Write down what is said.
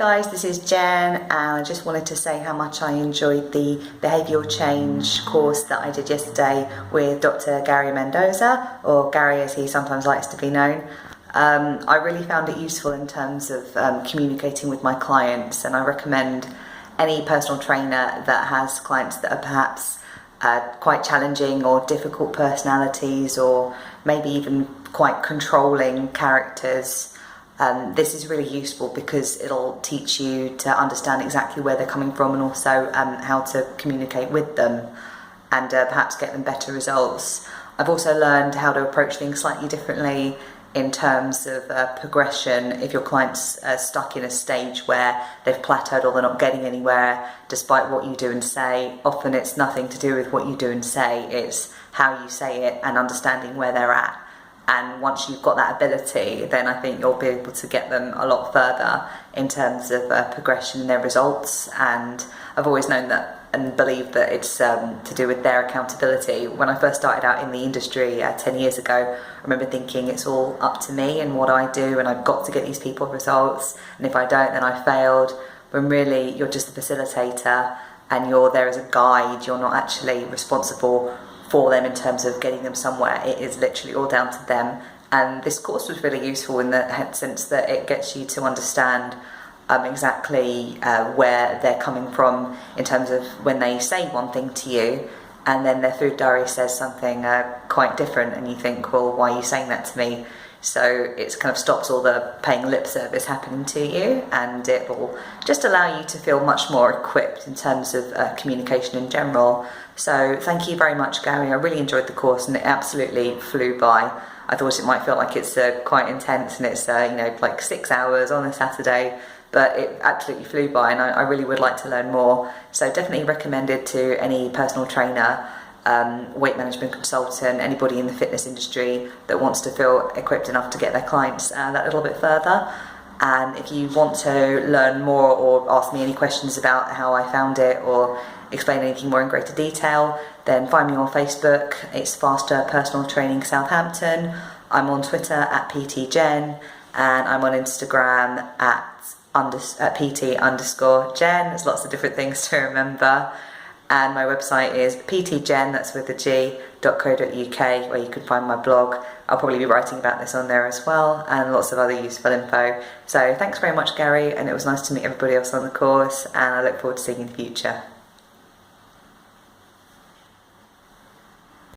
guys, this is Jen, and I just wanted to say how much I enjoyed the behavioural change course that I did yesterday with Dr. Gary Mendoza, or Gary as he sometimes likes to be known. I really found it useful in terms of communicating with my clients, and I recommend any personal trainer that has clients that are perhaps quite challenging or difficult personalities, or maybe even quite controlling characters. This is really useful because it'll teach you to understand exactly where they're coming from, and also how to communicate with them and perhaps get them better results. I've also learned how to approach things slightly differently in terms of progression. If your client's stuck in a stage where they've plateaued or they're not getting anywhere despite what you do and say, often it's nothing to do with what you do and say, it's how you say it and understanding where they're at. And once you've got that ability, then I think you'll be able to get them a lot further in terms of progression in their results. And I've always known that and believed that it's to do with their accountability. When I first started out in the industry 10 years ago, I remember thinking it's all up to me and what I do, and I've got to get these people results, and if I don't, then I failed. When really you're just a facilitator and you're there as a guide, you're not actually responsible for them in terms of getting them somewhere. It is literally all down to them. And this course was really useful in the sense that it gets you to understand exactly where they're coming from in terms of when they say one thing to you and then their food diary says something quite different, and you think, well, why are you saying that to me? So it kind of stops all the paying lip service happening to you, and it will just allow you to feel much more equipped in terms of communication in general. So thank you very much, Gary. I really enjoyed the course and it absolutely flew by. I thought it might feel like it's quite intense and it's like 6 hours on a Saturday, but it absolutely flew by, and I really would like to learn more. So definitely recommend it to any personal trainer, weight management consultant, anybody in the fitness industry that wants to feel equipped enough to get their clients that little bit further. And if you want to learn more or ask me any questions about how I found it or explain anything more in greater detail, then find me on Facebook. It's Faster Personal Training Southampton. I'm on Twitter at PTGen, and I'm on Instagram at PT_Jen. There's lots of different things to remember. And my website is ptgen, that's with a G.co.uk, where you can find my blog. I'll probably be writing about this on there as well, and lots of other useful info. So thanks very much, Gary, and it was nice to meet everybody else on the course, and I look forward to seeing you in the future.